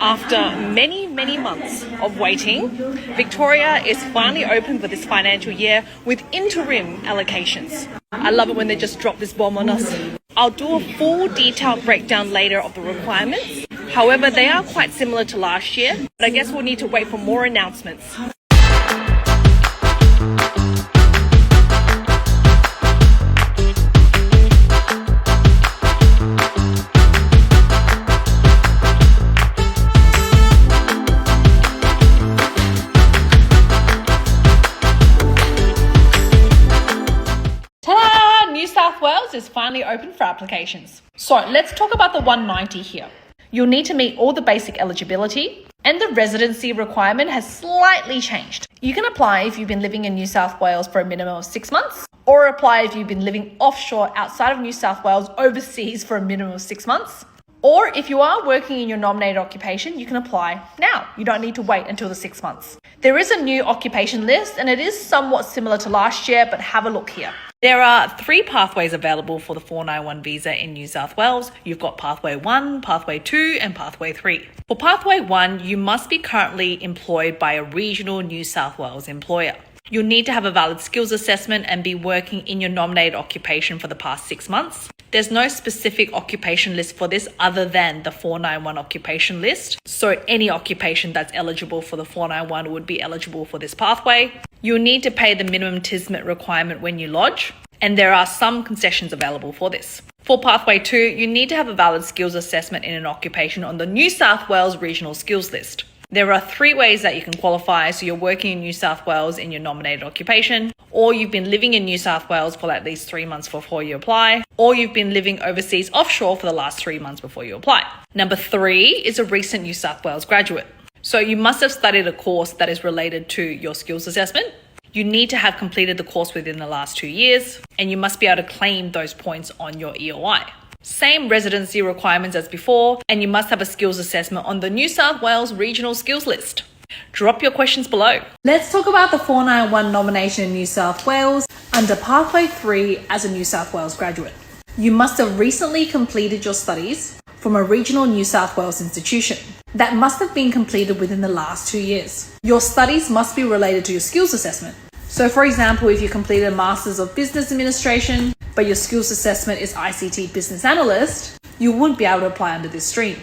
After many months of waiting, Victoria is finally open for this financial year with interim allocations. I love it when they just drop this bomb on us. I'll do a full detailed breakdown later of the requirements. However, they are quite similar to last year, but I guess we'll need to wait for more announcements. New South Wales is finally open for applications. So let's talk about the 190 here. You'll need to meet all the basic eligibility, and the residency requirement has slightly changed. You can apply if you've been living in New South Wales for a minimum of 6 months, or apply if you've been living offshore outside of New South Wales overseas for a minimum of 6 months. Or if you are working in your nominated occupation, you can apply now. You don't need to wait until the 6 months. There is a new occupation list, and it is somewhat similar to last year, but have a look here. There are 3 pathways available for the 491 visa in New South Wales. You've got Pathway 1, Pathway 2 and Pathway 3. For Pathway 1, you must be currently employed by a regional New South Wales employer. You'll need to have a valid skills assessment and be working in your nominated occupation for the past 6 months. There's no specific occupation list for this other than the 491 occupation list. So any occupation that's eligible for the 491 would be eligible for this pathway. You'll need to pay the minimum TISMET requirement when you lodge, and there are some concessions available for this. For Pathway 2, you need to have a valid skills assessment in an occupation on the New South Wales Regional Skills List. There are 3 ways that you can qualify. So you're working in New South Wales in your nominated occupation, or you've been living in New South Wales for at least 3 months before you apply, or you've been living overseas offshore for the last 3 months before you apply. Number 3 is a recent New South Wales graduate. So you must have studied a course that is related to your skills assessment. You need to have completed the course within the last 2 years, and you must be able to claim those points on your EOI. Same residency requirements as before, and you must have a skills assessment on the New South Wales Regional Skills List. Drop your questions below. Let's talk about the 491 nomination in New South Wales under Pathway 3 as a New South Wales graduate. You must have recently completed your studies from a regional New South Wales institution. That must have been completed within the last 2 years. Your studies must be related to your skills assessment. So for example, if you completed a Masters of Business Administration, but your skills assessment is ICT Business Analyst, you wouldn't be able to apply under this stream.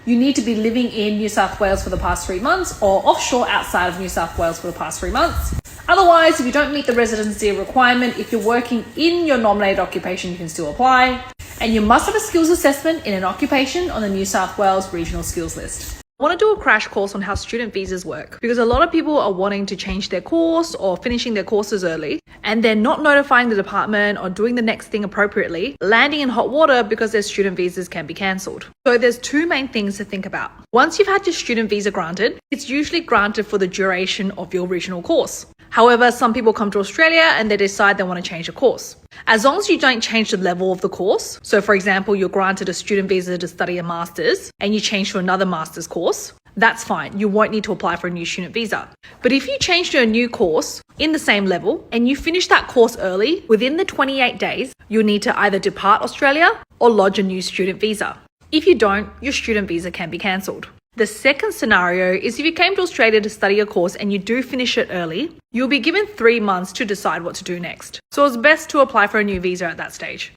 You need to be living in New South Wales for the past 3 months or offshore outside of New South Wales for the past 3 months. Otherwise, if you don't meet the residency requirement, if you're working in your nominated occupation, you can still apply. And you must have a skills assessment in an occupation on the New South Wales Regional Skills List. I want to do a crash course on how student visas work, because a lot of people are wanting to change their course or finishing their courses early, and they're not notifying the department or doing the next thing appropriately, landing in hot water because their student visas can be cancelled. So there's 2 main things to think about. Once you've had your student visa granted, it's usually granted for the duration of your original course. However, some people come to Australia and they decide they want to change the course. As long as you don't change the level of the course, so for example, you're granted a student visa to study a master's and you change to another master's course, that's fine. You won't need to apply for a new student visa. But if you change to a new course in the same level and you finish that course early, within the 28 days, you'll need to either depart Australia or lodge a new student visa. If you don't, your student visa can be cancelled. The second scenario is if you came to Australia to study a course and you do finish it early, you'll be given 3 months to decide what to do next. So it's best to apply for a new visa at that stage.